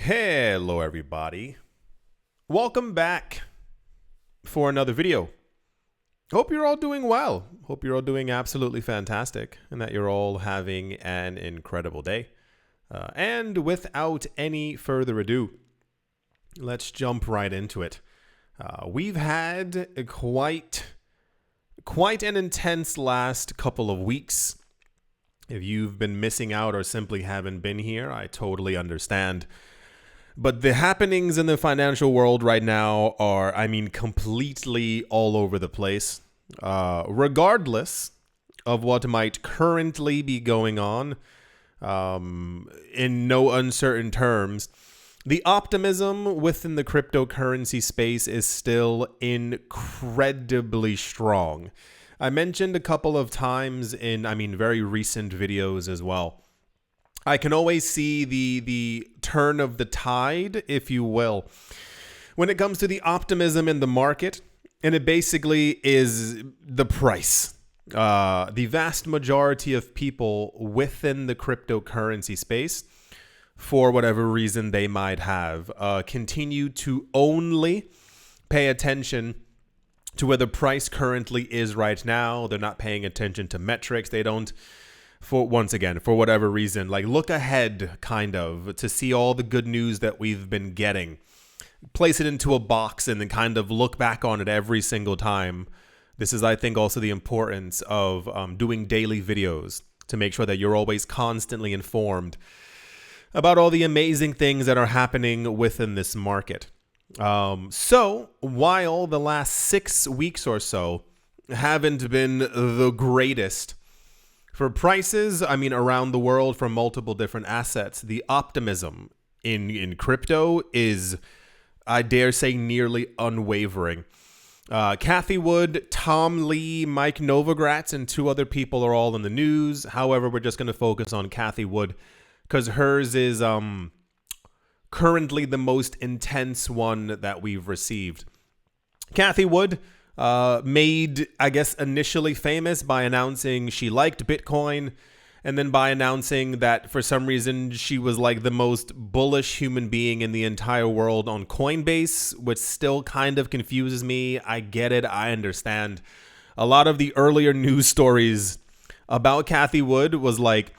Hello everybody. Welcome back for another video. Hope you're all doing well. Hope you're all doing absolutely fantastic and that you're all having an incredible day. And without any further ado, let's jump right into it. We've had quite an intense last couple of weeks. If you've been missing out or simply haven't been here, I totally understand. But the happenings in the financial world right now are, completely all over the place. Regardless of what might currently be going on, in no uncertain terms, the optimism within the cryptocurrency space is still incredibly strong. I mentioned a couple of times in, very recent videos as well. I can always see the turn of the tide, if you will, when it comes to the optimism in the market, and it basically is the price. The vast majority of people within the cryptocurrency space, for whatever reason they might have, continue to only pay attention to where the price currently is right now. They're not paying attention to metrics. They don't, for whatever reason, look ahead kind of to see all the good news that we've been getting, place it into a box and then kind of look back on it every single time. This is, I think, also the importance of doing daily videos to make sure that you're always constantly informed about all the amazing things that are happening within this market. So while the last 6 weeks or so haven't been the greatest for prices, around the world for multiple different assets, the optimism in crypto is, I dare say, nearly unwavering. Cathie Wood, Tom Lee, Mike Novogratz, and 2 other people are all in the news. However, we're just going to focus on Cathie Wood because hers is currently the most intense one that we've received. Cathie Wood made, I guess, initially famous by announcing she liked Bitcoin, and then by announcing that for some reason she was like the most bullish human being in the entire world on Coinbase, which still kind of confuses me. I get it. I understand. A lot of the earlier news stories about Cathie Wood was like,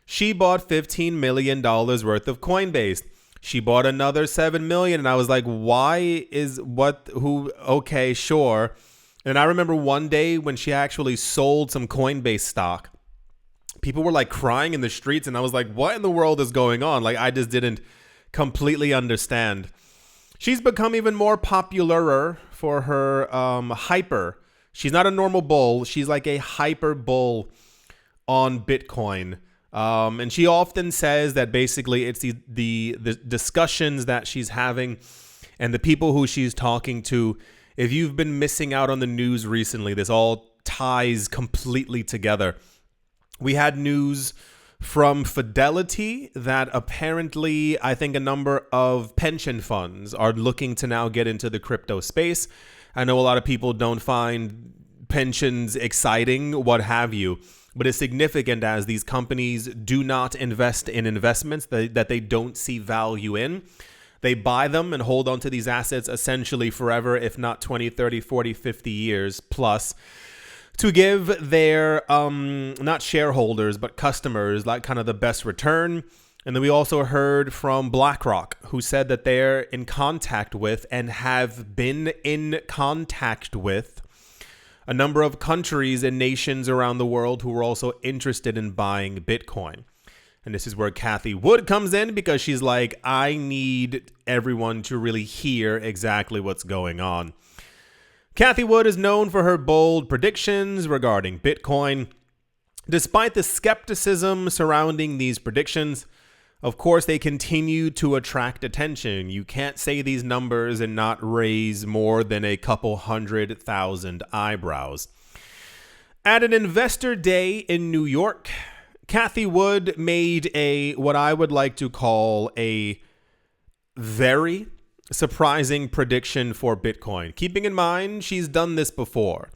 she bought $15 million worth of Coinbase. She bought another 7 million. And I was like, okay, sure. And I remember one day when she actually sold some Coinbase stock, people were like crying in the streets. And I was like, what in the world is going on? I just didn't completely understand. She's become even more popular for her hyper. She's not a normal bull. She's like a hyper bull on Bitcoin. And she often says that basically it's the discussions that she's having and the people who she's talking to. If you've been missing out on the news recently, this all ties completely together. We had news from Fidelity that apparently, I think, a number of pension funds are looking to now get into the crypto space. I know a lot of people don't find pensions exciting, what have you. But it's significant as these companies do not invest in investments that they don't see value in. They buy them and hold on to these assets essentially forever, if not 20, 30, 40, 50 years plus, to give their, not shareholders, but customers, kind of the best return. And then we also heard from BlackRock, who said that they're in contact with and have been in contact with a number of countries and nations around the world who are also interested in buying Bitcoin. And this is where Cathie Wood comes in, because she's like, I need everyone to really hear exactly what's going on. Cathie Wood is known for her bold predictions regarding Bitcoin. Despite the skepticism surrounding these predictions, of course, they continue to attract attention. You can't say these numbers and not raise more than a couple 100,000 eyebrows. At an investor day in New York, Cathie Wood made what I would like to call a very surprising prediction for Bitcoin. Keeping in mind, she's done this before,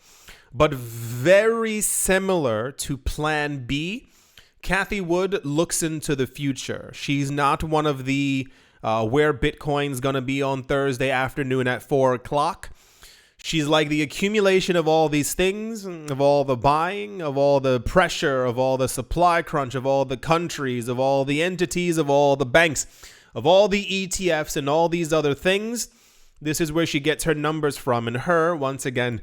but very similar to Plan B. Cathie Wood looks into the future. She's not one of the where Bitcoin's going to be on Thursday afternoon at 4 o'clock. She's like the accumulation of all these things, of all the buying, of all the pressure, of all the supply crunch, of all the countries, of all the entities, of all the banks, of all the ETFs and all these other things. This is where she gets her numbers from. And her, once again,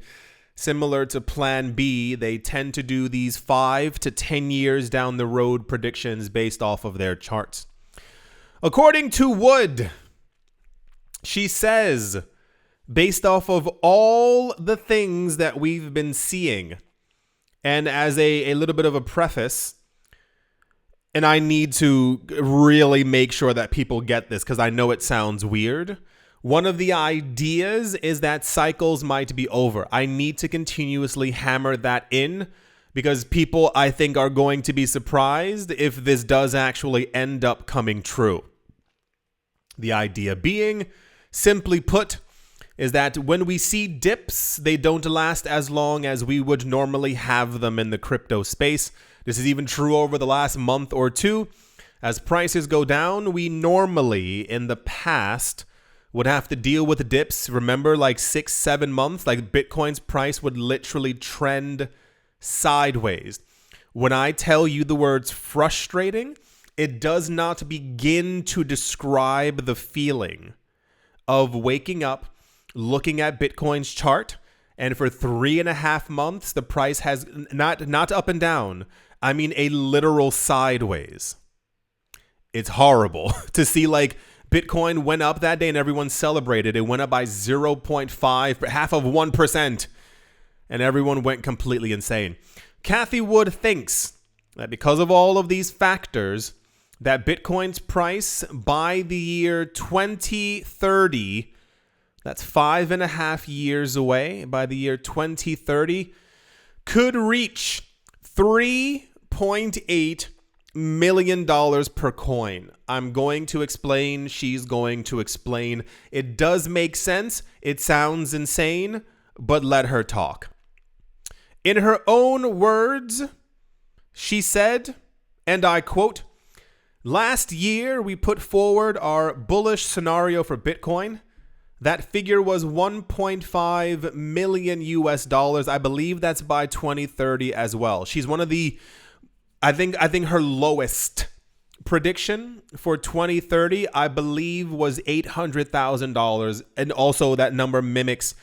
similar to Plan B, they tend to do these 5 to 10 years down the road predictions based off of their charts. According to Wood, she says, based off of all the things that we've been seeing, and as a little bit of a preface, and I need to really make sure that people get this because I know it sounds weird. One of the ideas is that cycles might be over. I need to continuously hammer that in because people, I think, are going to be surprised if this does actually end up coming true. The idea being, simply put, is that when we see dips, they don't last as long as we would normally have them in the crypto space. This is even true over the last month or two. As prices go down, we normally, in the past, would have to deal with dips. Remember, like 6-7 months, like Bitcoin's price would literally trend sideways. When I tell you the words frustrating, it does not begin to describe the feeling of waking up, looking at Bitcoin's chart, and for 3.5 months, the price has not up and down. I mean, a literal sideways. It's horrible to see like Bitcoin went up that day and everyone celebrated. It went up by 0.5, half of 1%, and everyone went completely insane. Cathie Wood thinks that because of all of these factors, that Bitcoin's price by the year 2030, that's 5.5 years away, by the year 2030, could reach $3.8 million per coin. I'm going to explain. She's going to explain. It does make sense. It sounds insane, but let her talk. In her own words, she said, and I quote, "Last year, we put forward our bullish scenario for Bitcoin. That figure was 1.5 million US dollars. I believe that's by 2030 as well." She's one of the, I think her lowest prediction for 2030, I believe, was $800,000. And also that number mimics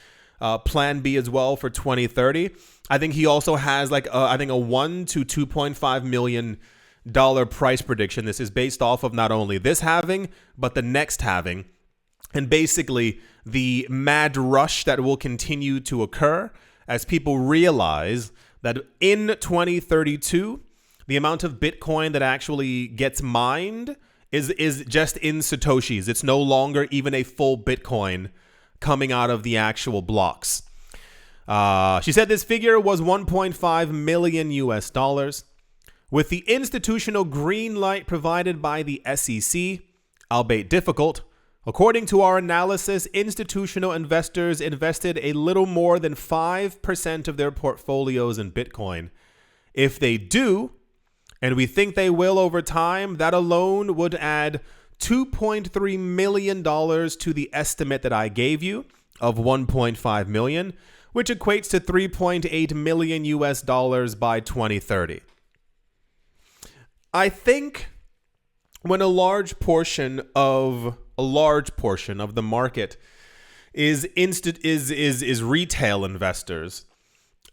Plan B as well for 2030. I think he also has like, I think a $1 to $2.5 million price prediction. This is based off of not only this halving, but the next halving. And basically, the mad rush that will continue to occur as people realize that in 2032, the amount of Bitcoin that actually gets mined is just in Satoshis. It's no longer even a full Bitcoin coming out of the actual blocks. She said this figure was 1.5 million US dollars. With the institutional green light provided by the SEC, albeit difficult, according to our analysis, institutional investors invested a little more than 5% of their portfolios in Bitcoin. If they do, and we think they will over time, that alone would add $2.3 million to the estimate that I gave you of 1.5 million, which equates to 3.8 million US dollars by 2030. I think when a large portion of the market is retail investors,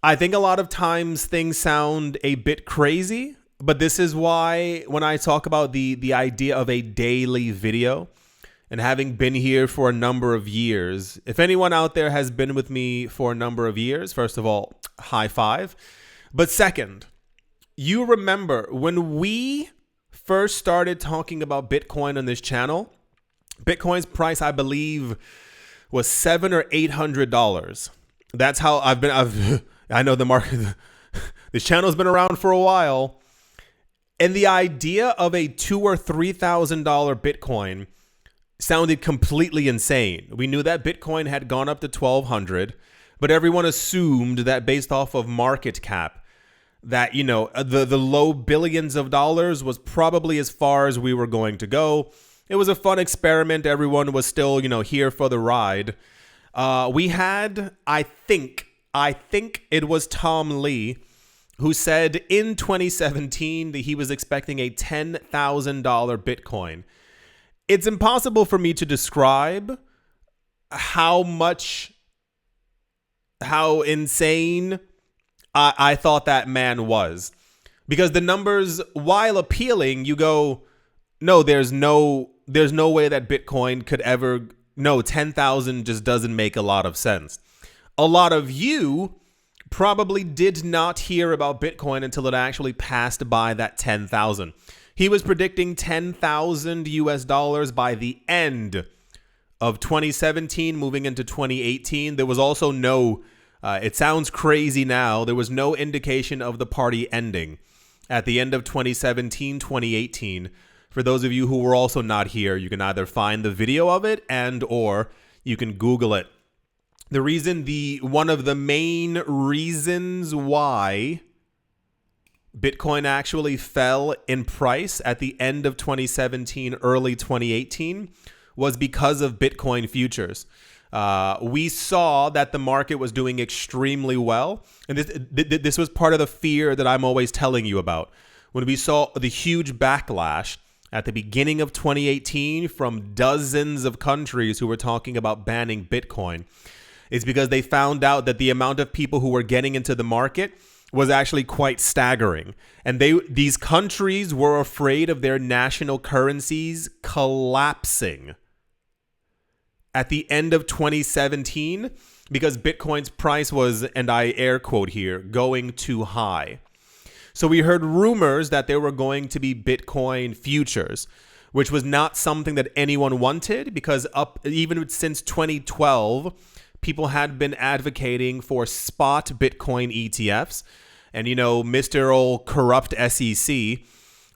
I think a lot of times things sound a bit crazy, but this is why when I talk about the idea of a daily video, and having been here for a number of years, if anyone out there has been with me for a number of years, first of all, high five. But second, you remember when we first started talking about Bitcoin on this channel, Bitcoin's price, I believe, was $700 or $800. That's how I know the market. This channel's been around for a while. And the idea of a $2,000 or $3,000 Bitcoin sounded completely insane. We knew that Bitcoin had gone up to 1,200, but everyone assumed that based off of market cap, that, you know, the low billions of dollars was probably as far as we were going to go. It was a fun experiment. Everyone was still, here for the ride. We had, I think it was Tom Lee, who said in 2017 that he was expecting a $10,000 Bitcoin. It's impossible for me to describe how insane I thought that man was. Because the numbers, while appealing, you go, no, there's no way that Bitcoin could ever, no, 10,000 just doesn't make a lot of sense. A lot of you probably did not hear about Bitcoin until it actually passed by that 10,000. He was predicting 10,000 US dollars by the end of 2017, moving into 2018. There was also no, it sounds crazy now, there was no indication of the party ending at the end of 2017, 2018. For those of you who were also not here, you can either find the video of it or you can Google it. One of the main reasons why Bitcoin actually fell in price at the end of 2017, early 2018, was because of Bitcoin futures. We saw that the market was doing extremely well. And this was part of the fear that I'm always telling you about. When we saw the huge backlash at the beginning of 2018 from dozens of countries who were talking about banning Bitcoin, it's because they found out that the amount of people who were getting into the market was actually quite staggering. And these countries were afraid of their national currencies collapsing at the end of 2017 because Bitcoin's price was, and I air quote here, going too high. So we heard rumors that there were going to be Bitcoin futures, which was not something that anyone wanted because even since 2012, people had been advocating for spot Bitcoin ETFs. And, Mr. Old corrupt SEC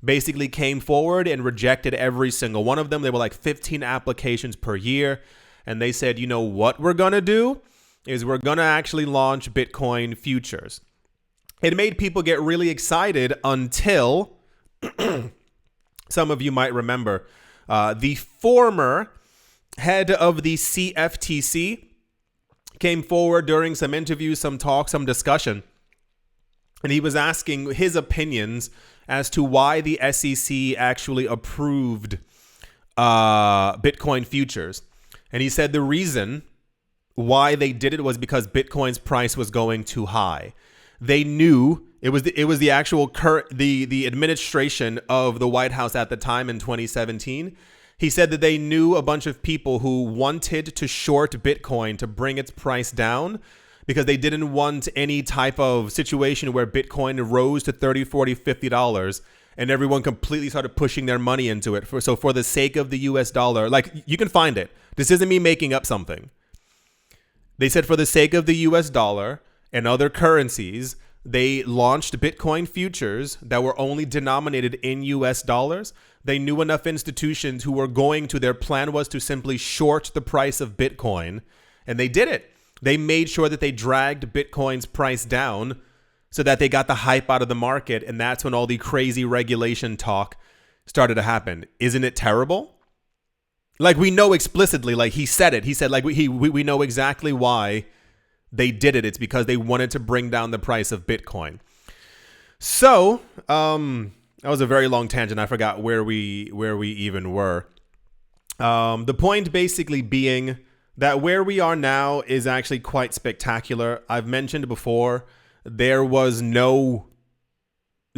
basically came forward and rejected every single one of them. There were like 15 applications per year. And they said, what we're going to do is we're going to actually launch Bitcoin futures. It made people get really excited until some of you might remember the former head of the CFTC came forward during some interviews, some talk, some discussion. And he was asking his opinions as to why the SEC actually approved Bitcoin futures. And he said the reason why they did it was because Bitcoin's price was going too high. They knew it was the actual the administration of the White House at the time in 2017. He said that they knew a bunch of people who wanted to short Bitcoin to bring its price down because they didn't want any type of situation where Bitcoin rose to $30, $40, $50 and everyone completely started pushing their money into it. So for the sake of the US dollar, like you can find it. This isn't me making up something. They said for the sake of the US dollar and other currencies, they launched Bitcoin futures that were only denominated in US dollars. They knew enough institutions who were their plan was to simply short the price of Bitcoin. And they did it. They made sure that they dragged Bitcoin's price down so that they got the hype out of the market. And that's when all the crazy regulation talk started to happen. Isn't it terrible? Like we know explicitly, like he said it. He said like we know exactly why they did it. It's because they wanted to bring down the price of Bitcoin. So, that was a very long tangent. I forgot where we even were. The point basically being that where we are now is actually quite spectacular. I've mentioned before, there was no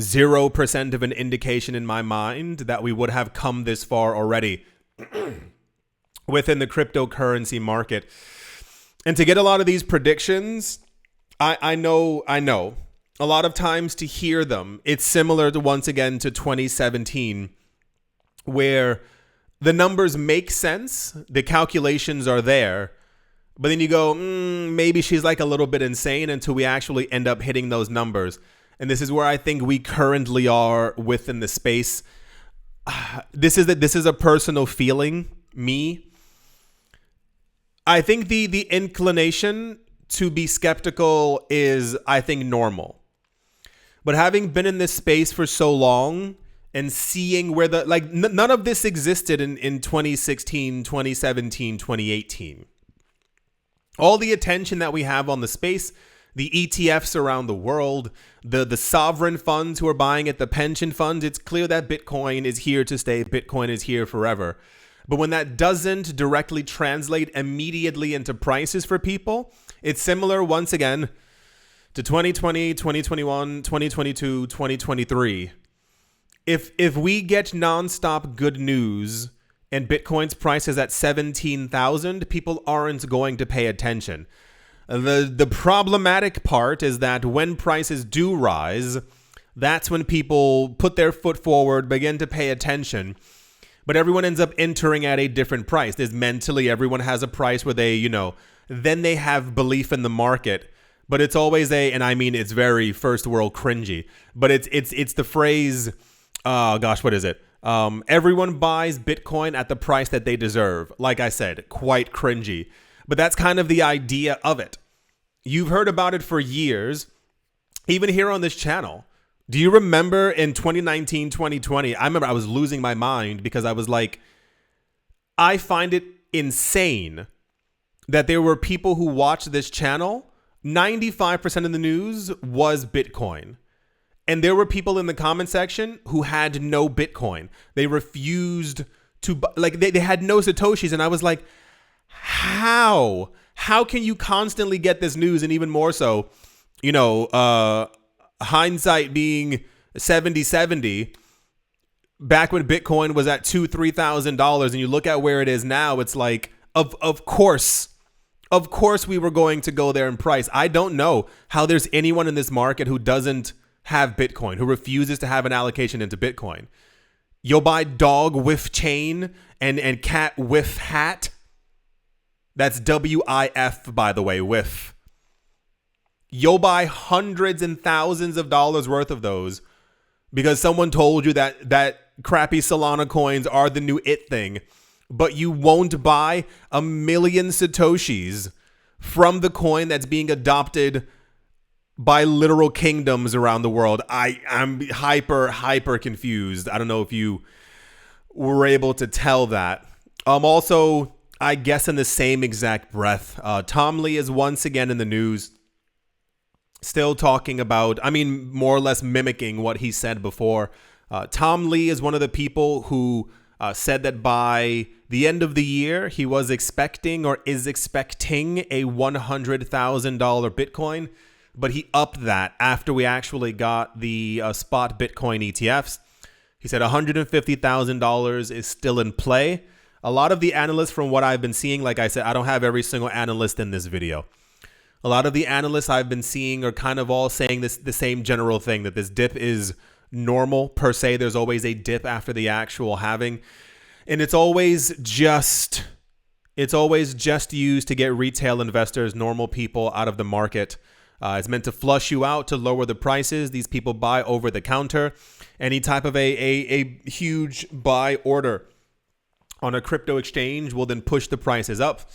0% of an indication in my mind that we would have come this far already within the cryptocurrency market. And to get a lot of these predictions, I know a lot of times to hear them, it's similar to once again to 2017, where the numbers make sense, the calculations are there, but then you go, maybe she's like a little bit insane until we actually end up hitting those numbers. And this is where I think we currently are within the space. This is a personal feeling, me. I think the inclination to be skeptical is, I think, normal. But having been in this space for so long and seeing where none of this existed in 2016, 2017, 2018. All the attention that we have on the space, the ETFs around the world, the sovereign funds who are buying it, the pension funds, it's clear that Bitcoin is here to stay. Bitcoin is here forever. But when that doesn't directly translate immediately into prices for people, it's similar once again to 2020, 2021, 2022, 2023. If we get nonstop good news and Bitcoin's price is at 17,000, people aren't going to pay attention. The problematic part is that when prices do rise, that's when people put their foot forward, begin to pay attention. But everyone ends up entering at a different price. There's mentally, everyone has a price where they, then they have belief in the market. But it's always and I mean, it's very first world cringy, but it's the phrase, what is it? Everyone buys Bitcoin at the price that they deserve. Like I said, quite cringy. But that's kind of the idea of it. You've heard about it for years, even here on this channel. Do you remember in 2019, 2020? I remember I was losing my mind because I was like, I find it insane that there were people who watched this channel. 95% of the news was Bitcoin. And there were people in the comment section who had no Bitcoin. They refused to, they had no Satoshis. And I was like, how? How can you constantly get this news? And even more so, hindsight being 70-70, back when Bitcoin was at $2,000-$3,000, and you look at where it is now, it's like, of course we were going to go there in price. I don't know how there's anyone in this market who doesn't have Bitcoin, who refuses to have an allocation into Bitcoin. You'll buy dog whiff chain and cat whiff hat. That's WIF, by the way, whiff. You'll buy hundreds and thousands of dollars worth of those because someone told you that crappy Solana coins are the new it thing, but you won't buy 1 million Satoshis from the coin that's being adopted by literal kingdoms around the world. I'm hyper confused. I don't know if you were able to tell that. Also, I guess in the same exact breath, Tom Lee is once again in the news. Still talking about, more or less mimicking what he said before. Tom Lee is one of the people who said that by the end of the year, he was expecting or is expecting a $100,000 Bitcoin, but he upped that after we actually got the spot Bitcoin ETFs. He said $150,000 is still in play. A lot of the analysts, from what I've been seeing, like I said, I don't have every single analyst in this video. A lot of the analysts I've been seeing are kind of all saying the same general thing, that this dip is normal per se. There's always a dip after the actual halving. And it's always just used to get retail investors, normal people out of the market. It's meant to flush you out, to lower the prices. These people buy over the counter. Any type of a huge buy order on a crypto exchange will then push the prices up.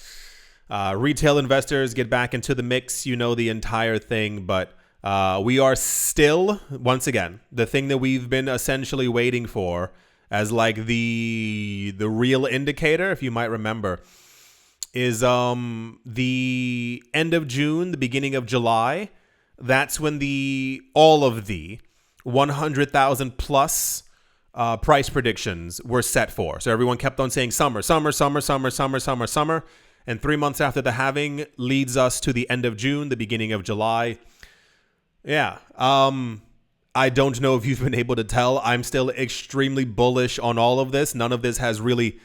Retail investors get back into the mix, the entire thing. But we are still, once again, the thing that we've been essentially waiting for as like the real indicator, if you might remember, is the end of June, the beginning of July. That's when all of the 100,000 plus price predictions were set for. So everyone kept on saying summer. And 3 months after the halving leads us to the end of June, the beginning of July. Yeah. I don't know if you've been able to tell. I'm still extremely bullish on all of this. None of this has really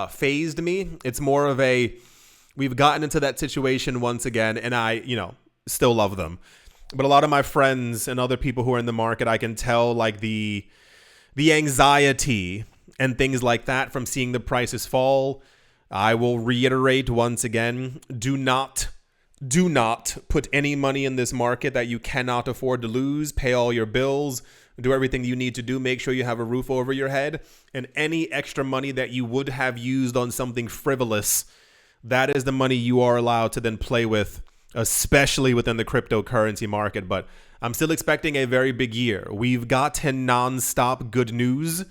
phased me. It's more of we've gotten into that situation once again, and I, still love them. But a lot of my friends and other people who are in the market, I can tell like the anxiety and things like that from seeing the prices fall. I will reiterate once again, do not put any money in this market that you cannot afford to lose. Pay all your bills, do everything you need to do. Make sure you have a roof over your head, and any extra money that you would have used on something frivolous, that is the money you are allowed to then play with, especially within the cryptocurrency market. But I'm still expecting a very big year. We've gotten nonstop good news.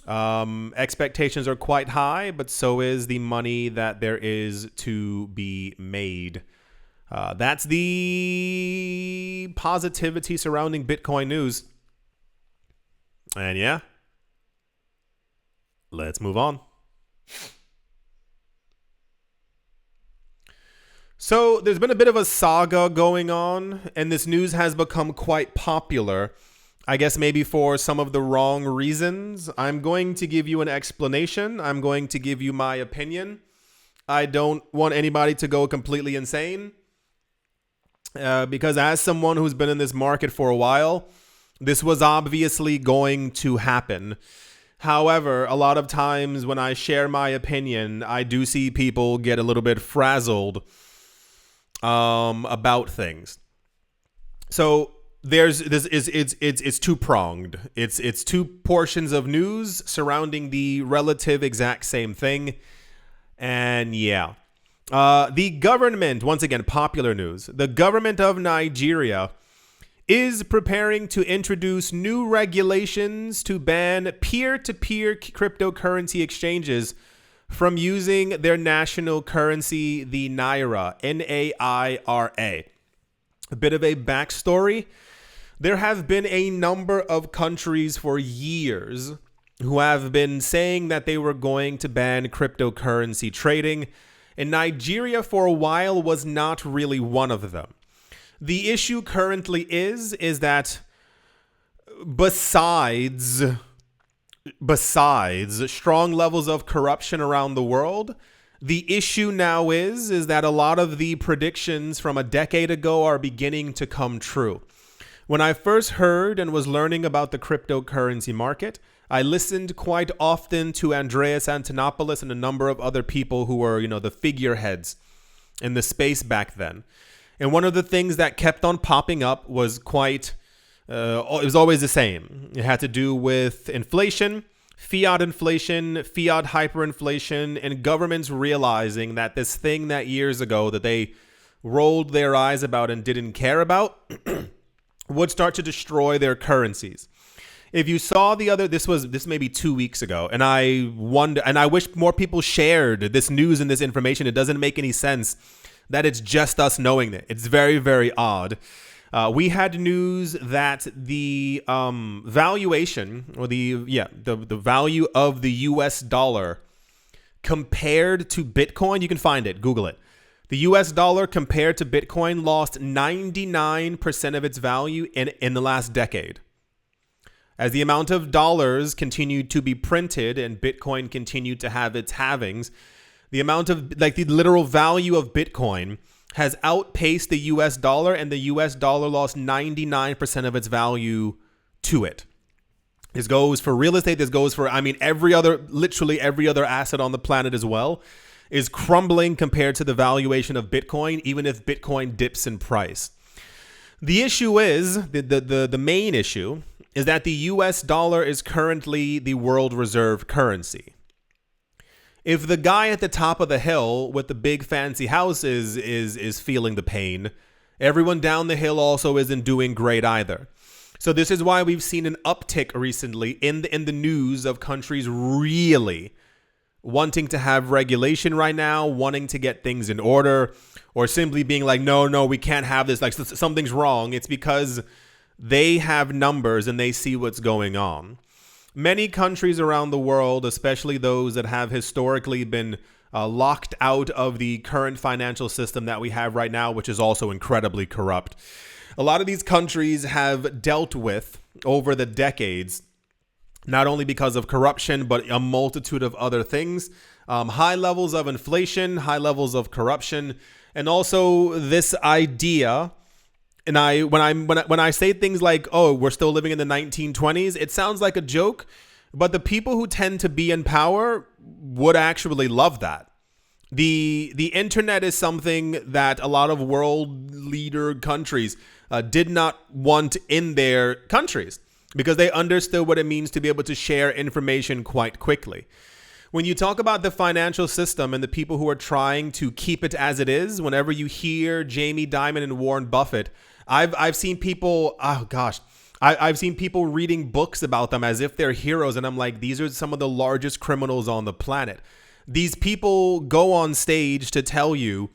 Expectations are quite high, but so is the money that there is to be made. That's the positivity surrounding Bitcoin news. And yeah, let's move on. So there's been a bit of a saga going on, and this news has become quite popular. I guess maybe for some of the wrong reasons. I'm going to give you an explanation. I'm going to give you my opinion. I don't want anybody to go completely insane. Because as someone who's been in this market for a while, this was obviously going to happen. However, a lot of times when I share my opinion, I do see people get a little bit frazzled about things. So it's two-pronged. It's two portions of news surrounding the relative exact same thing. And yeah. The government, once again, popular news. The government of Nigeria is preparing to introduce new regulations to ban peer-to-peer cryptocurrency exchanges from using their national currency, the Naira, Naira. A bit of a backstory. There have been a number of countries for years who have been saying that they were going to ban cryptocurrency trading, and Nigeria for a while was not really one of them. The issue currently is that besides strong levels of corruption around the world, the issue now is that a lot of the predictions from a decade ago are beginning to come true. When I first heard and was learning about the cryptocurrency market, I listened quite often to Andreas Antonopoulos and a number of other people who were, the figureheads in the space back then. And one of the things that kept on popping up was it was always the same. It had to do with inflation, fiat hyperinflation, and governments realizing that this thing that years ago that they rolled their eyes about and didn't care about would start to destroy their currencies. If you saw this may be 2 weeks ago, and I wonder, and I wish more people shared this news and this information. It doesn't make any sense that it's just us knowing it. It's very, very odd. We had news that the valuation, or the value of the US dollar compared to Bitcoin, you can find it, Google it. The US dollar compared to Bitcoin lost 99% of its value in the last decade. As the amount of dollars continued to be printed and Bitcoin continued to have its halvings, the amount of, the literal value of Bitcoin has outpaced the US dollar, and the US dollar lost 99% of its value to it. This goes for real estate. This goes for, literally every other asset on the planet as well, is crumbling compared to the valuation of Bitcoin, even if Bitcoin dips in price. The issue is, the main issue is that the US dollar is currently the world reserve currency. If the guy at the top of the hill with the big fancy house is feeling the pain, everyone down the hill also isn't doing great either. So this is why we've seen an uptick recently in the news of countries really wanting to have regulation right now, wanting to get things in order, or simply being like, no, we can't have this, like something's wrong. It's because they have numbers and they see what's going on. Many countries around the world, especially those that have historically been locked out of the current financial system that we have right now, which is also incredibly corrupt. A lot of these countries have dealt with, over the decades, not only because of corruption, but a multitude of other things, high levels of inflation, high levels of corruption, and also this idea. And when I say things like, oh, we're still living in the 1920s, it sounds like a joke, but the people who tend to be in power would actually love that. The internet is something that a lot of world leader countries did not want in their countries because they understood what it means to be able to share information quite quickly. When you talk about the financial system and the people who are trying to keep it as it is, whenever you hear Jamie Dimon and Warren Buffett I've seen people, oh gosh, I've seen people reading books about them as if they're heroes. And I'm like, these are some of the largest criminals on the planet. These people go on stage to tell you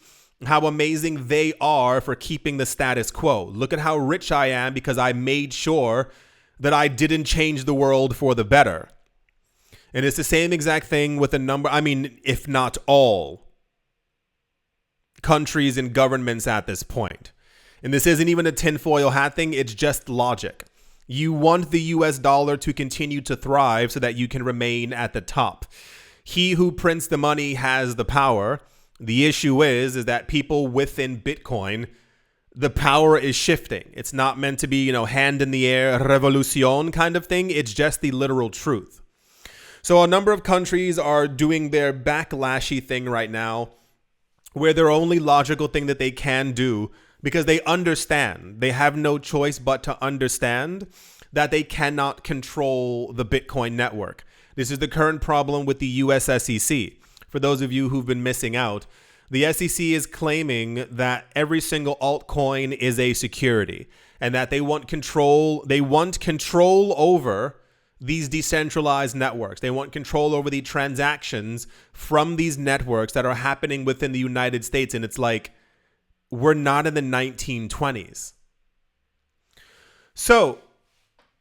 how amazing they are for keeping the status quo. Look at how rich I am because I made sure that I didn't change the world for the better. And it's the same exact thing with a number, I mean, if not all countries and governments at this point. And this isn't even a tinfoil hat thing. It's just logic. You want the US dollar to continue to thrive so that you can remain at the top. He who prints the money has the power. The issue is that people within Bitcoin, the power is shifting. It's not meant to be, hand in the air, revolution kind of thing. It's just the literal truth. So a number of countries are doing their backlashy thing right now, where their only logical thing that they can do, because they understand, they have no choice but to understand that they cannot control the Bitcoin network. This is the current problem with the US SEC. For those of you who've been missing out, the SEC is claiming that every single altcoin is a security and that they want control over these decentralized networks. They want control over the transactions from these networks that are happening within the United States. And it's like, we're not in the 1920s. So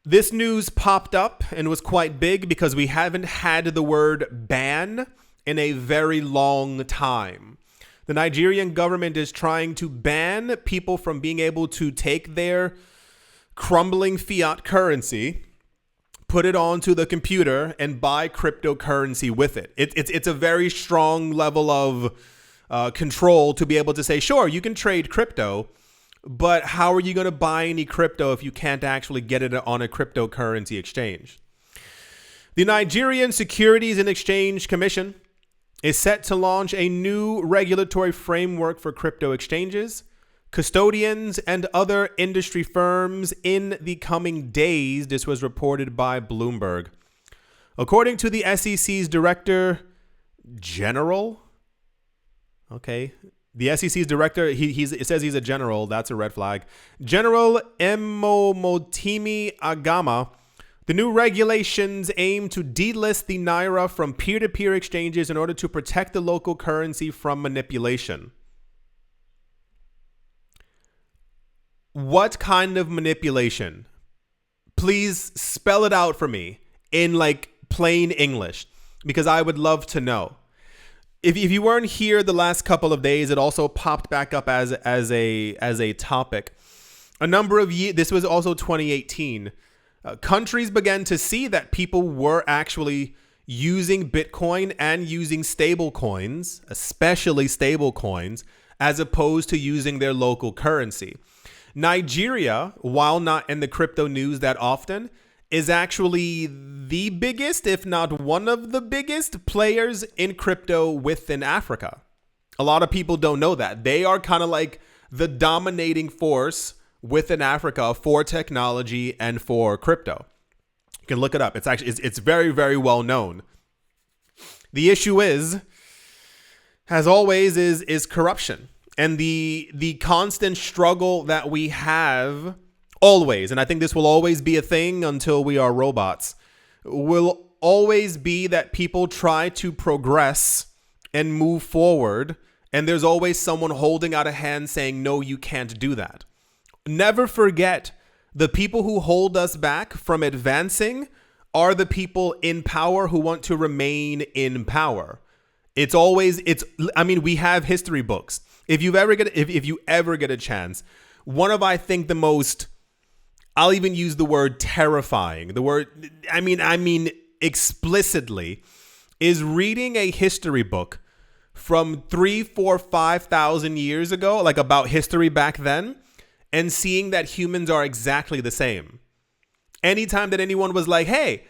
this news popped up and was quite big because we haven't had the word ban in a very long time. The Nigerian government is trying to ban people from being able to take their crumbling fiat currency, put it onto the computer, and buy cryptocurrency with it. It's a very strong level of control to be able to say, sure, you can trade crypto, but how are you going to buy any crypto if you can't actually get it on a cryptocurrency exchange? The Nigerian Securities and Exchange Commission is set to launch a new regulatory framework for crypto exchanges, custodians, and other industry firms in the coming days. This was reported by Bloomberg. According to the SEC's Director General, the SEC's director, it says he's a general. That's a red flag. General Emomotimi Agama. The new regulations aim to delist the Naira from peer-to-peer exchanges in order to protect the local currency from manipulation. What kind of manipulation? Please spell it out for me in plain English, because I would love to know. If you weren't here the last couple of days, it also popped back up as a topic. A number of years, this was also 2018. Countries began to see that people were actually using Bitcoin and using stable coins, especially stable coins, as opposed to using their local currency. Nigeria, while not in the crypto news that often, is actually the biggest, if not one of the biggest players in crypto within Africa. A lot of people don't know that. They are kind of like the dominating force within Africa for technology and for crypto. You can look it up. It's very, very well known. The issue is, as always, is corruption and the constant struggle that we have always, and I think this will always be a thing until we are robots, will always be that people try to progress and move forward, and there's always someone holding out a hand saying, no, you can't do that. Never forget, the people who hold us back from advancing are the people in power who want to remain in power. We have history books. If you ever get a chance, one of, I think, the most, I'll even use the word terrifying, explicitly, is reading a history book from 3,000, 4,000, 5,000 years ago, like about history back then, and seeing that humans are exactly the same. Anytime that anyone was like, hey,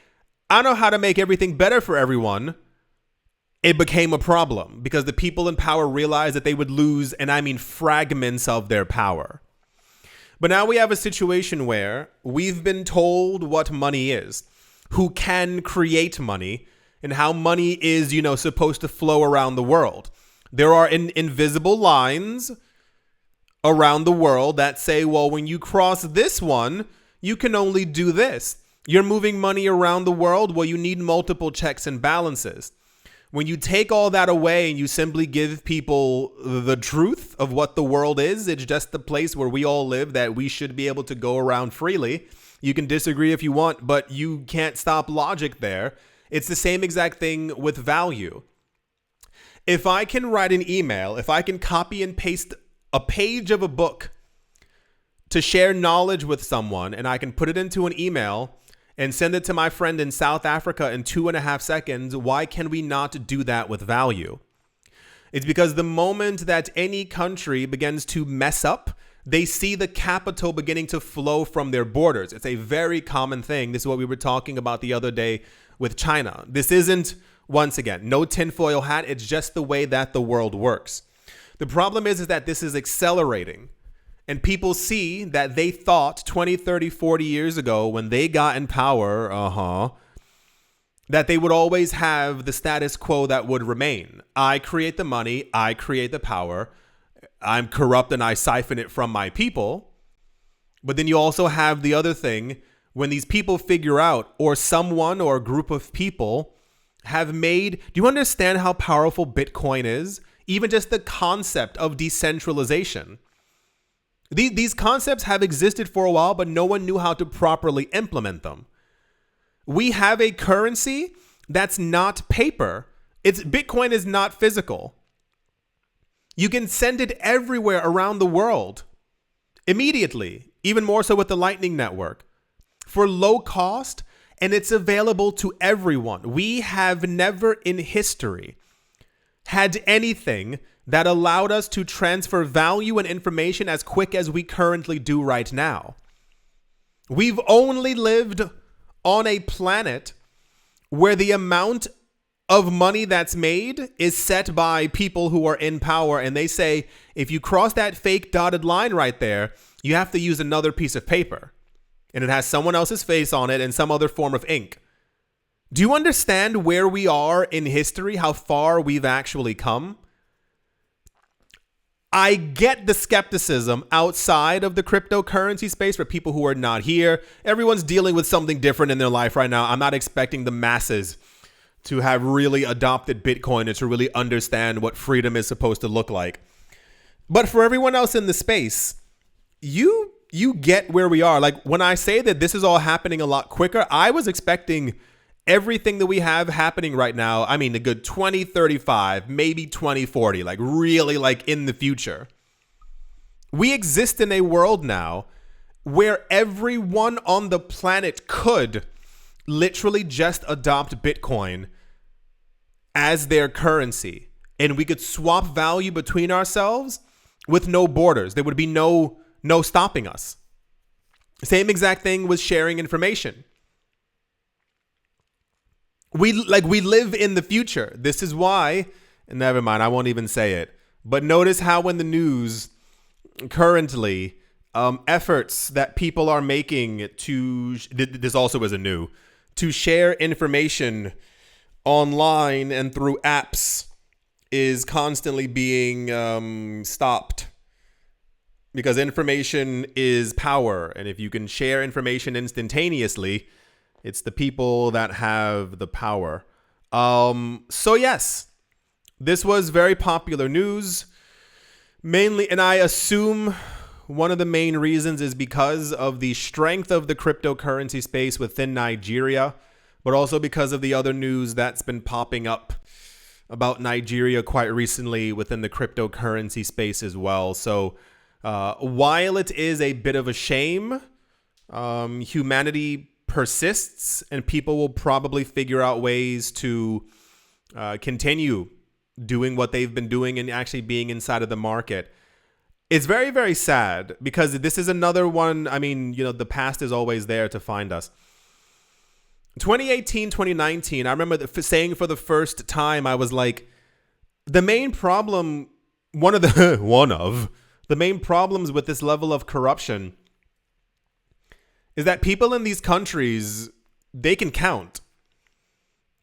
I know how to make everything better for everyone, it became a problem because the people in power realized that they would lose, and I mean fragments of their power. But now we have a situation where we've been told what money is, who can create money, and how money is, supposed to flow around the world. There are invisible lines around the world that say, well, when you cross this one, you can only do this. You're moving money around the world. Well, you need multiple checks and balances. When you take all that away and you simply give people the truth of what the world is, it's just the place where we all live that we should be able to go around freely. You can disagree if you want, but you can't stop logic there. It's the same exact thing with value. If I can write an email, if I can copy and paste a page of a book to share knowledge with someone, and I can put it into an email and send it to my friend in South Africa in 2.5 seconds, why can we not do that with value? It's because the moment that any country begins to mess up, they see the capital beginning to flow from their borders. It's a very common thing. This is what we were talking about the other day with China. This isn't, once again, no tinfoil hat. It's just the way that the world works. The problem is that this is accelerating. And people see that they thought 20, 30, 40 years ago when they got in power, that they would always have the status quo that would remain. I create the money, I create the power, I'm corrupt and I siphon it from my people. But then you also have the other thing, when these people figure out, or someone or a group of people have made, do you understand how powerful Bitcoin is? Even just the concept of decentralization. These concepts have existed for a while, but no one knew how to properly implement them. We have a currency that's not paper. Bitcoin is not physical. You can send it everywhere around the world immediately, even more so with the Lightning Network, for low cost, and it's available to everyone. We have never in history had anything that allowed us to transfer value and information as quick as we currently do right now. We've only lived on a planet where the amount of money that's made is set by people who are in power, and they say, if you cross that fake dotted line right there, you have to use another piece of paper, and it has someone else's face on it and some other form of ink. Do you understand where we are in history, how far we've actually come? I get the skepticism outside of the cryptocurrency space for people who are not here. Everyone's dealing with something different in their life right now. I'm not expecting the masses to have really adopted Bitcoin and to really understand what freedom is supposed to look like. But for everyone else in the space, you get where we are. Like when I say that this is all happening a lot quicker, I was expecting everything that we have happening right now, I mean, a good 2035, maybe 2040, like really like in the future. We exist in a world now where everyone on the planet could literally just adopt Bitcoin as their currency. And we could swap value between ourselves with no borders. There would be no stopping us. Same exact thing with sharing information. We live in the future. This is why, and never mind, I won't even say it. But notice how in the news currently, efforts that people are making to, this also isn't new, to share information online and through apps is constantly being stopped. Because information is power. And if you can share information instantaneously, it's the people that have the power. So yes, this was very popular news. Mainly, and I assume one of the main reasons is because of the strength of the cryptocurrency space within Nigeria, but also because of the other news that's been popping up about Nigeria quite recently within the cryptocurrency space as well. So while it is a bit of a shame, humanity persists, and people will probably figure out ways to continue doing what they've been doing and actually being inside of the market. It's very, very sad because this is another one. I mean, the past is always there to find us. 2018, 2019, I remember saying for the first time, I was like, the main problem, one of the main problems with this level of corruption is that people in these countries, they can count.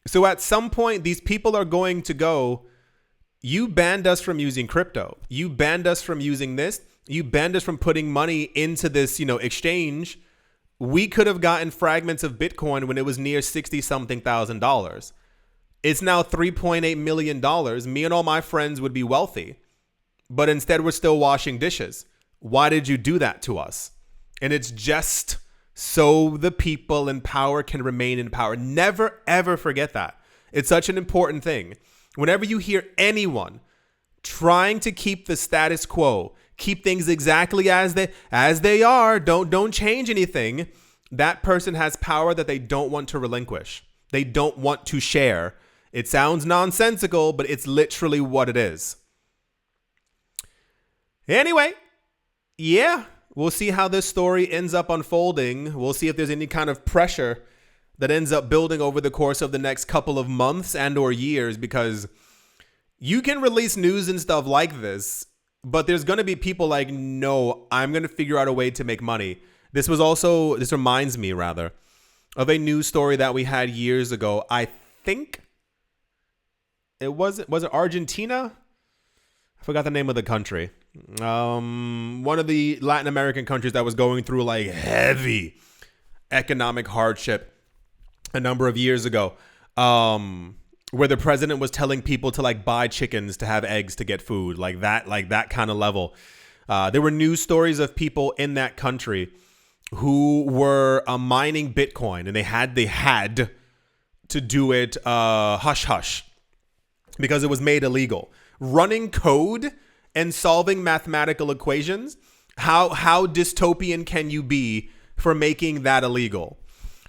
So at some point, these people are going to go, you banned us from using crypto. You banned us from using this. You banned us from putting money into this, exchange. We could have gotten fragments of Bitcoin when it was near 60 something $1,000. It's now $3.8 million. Me and all my friends would be wealthy, but instead we're still washing dishes. Why did you do that to us? And it's just so the people in power can remain in power. Never, ever forget that. It's such an important thing. Whenever you hear anyone trying to keep the status quo, keep things exactly as they are, don't change anything, that person has power that they don't want to relinquish. They don't want to share. It sounds nonsensical, but it's literally what it is. Anyway, yeah, we'll see how this story ends up unfolding. We'll see if there's any kind of pressure that ends up building over the course of the next couple of months and or years, because you can release news and stuff like this, but there's going to be people like, no, I'm going to figure out a way to make money. This reminds me rather of a news story that we had years ago. I think was it Argentina? I forgot the name of the country. One of the Latin American countries that was going through like heavy economic hardship a number of years ago, where the president was telling people to like buy chickens to have eggs to get food, like that kind of level. There were news stories of people in that country who were mining Bitcoin, and they had to do it hush hush because it was made illegal. Running code and solving mathematical equations, how dystopian can you be for making that illegal?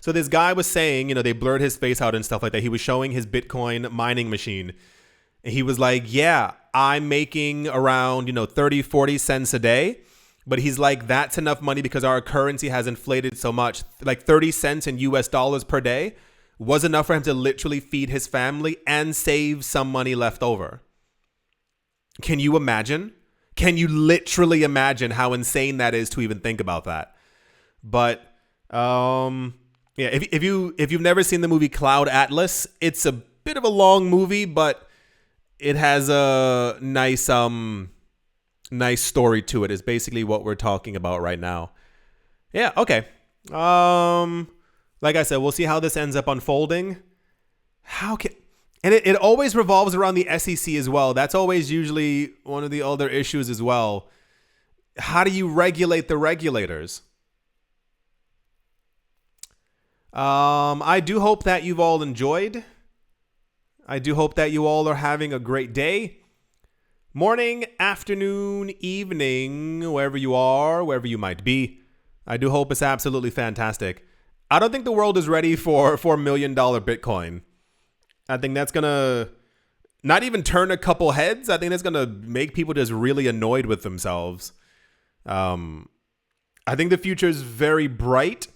So this guy was saying, they blurred his face out and stuff like that. He was showing his Bitcoin mining machine. And he was like, yeah, I'm making around, 30, 40 cents a day. But he's like, that's enough money because our currency has inflated so much. Like 30 cents in US dollars per day was enough for him to literally feed his family and save some money left over. Can you imagine? Can you literally imagine how insane that is to even think about that? But, yeah, if you've never seen the movie Cloud Atlas, it's a bit of a long movie, but it has a nice story to it. Is basically what we're talking about right now. Yeah, okay. Like I said, we'll see how this ends up unfolding. And it always revolves around the SEC as well. That's always usually one of the other issues as well. How do you regulate the regulators? I do hope that you've all enjoyed. I do hope that you all are having a great day. Morning, afternoon, evening, wherever you are, wherever you might be. I do hope it's absolutely fantastic. I don't think the world is ready for $4 million Bitcoin. I think that's going to not even turn a couple heads. I think that's going to make people just really annoyed with themselves. I think the future is very bright,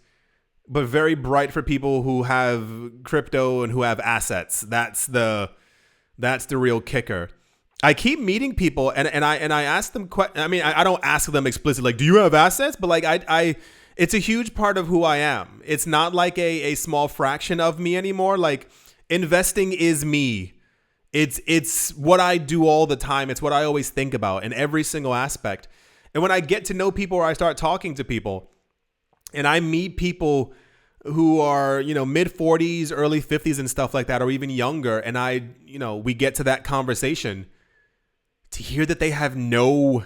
but very bright for people who have crypto and who have assets. That's the real kicker. I keep meeting people and I ask them, I don't ask them explicitly, like, do you have assets? But like, it's a huge part of who I am. It's not like a small fraction of me anymore. Like, investing is me. It's what I do all the time. It's what I always think about in every single aspect. And when I get to know people or I start talking to people and I meet people who are, mid 40s, early 50s and stuff like that, or even younger, and we get to that conversation, to hear that they have no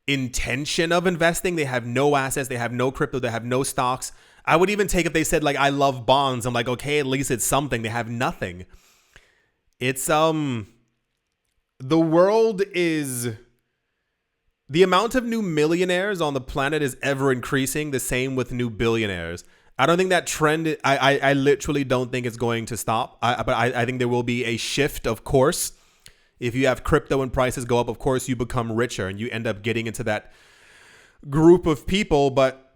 intention of investing, they have no assets, they have no crypto, they have no stocks. I would even take if they said like, I love bonds. I'm like, okay, at least it's something. They have nothing. It's the world is, the amount of new millionaires on the planet is ever increasing. The same with new billionaires. I don't think that trend, I literally don't think it's going to stop. But I think there will be a shift, of course. If you have crypto and prices go up, of course, you become richer and you end up getting into that group of people. But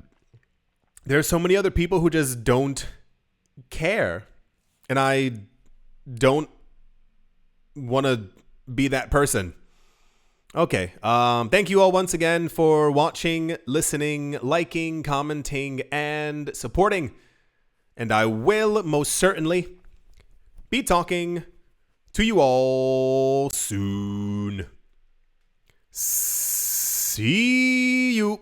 there's so many other people who just don't care. And I don't want to be that person. Okay. Thank you all once again for watching, listening, liking, commenting, and supporting. And I will most certainly be talking to you all soon. See See you.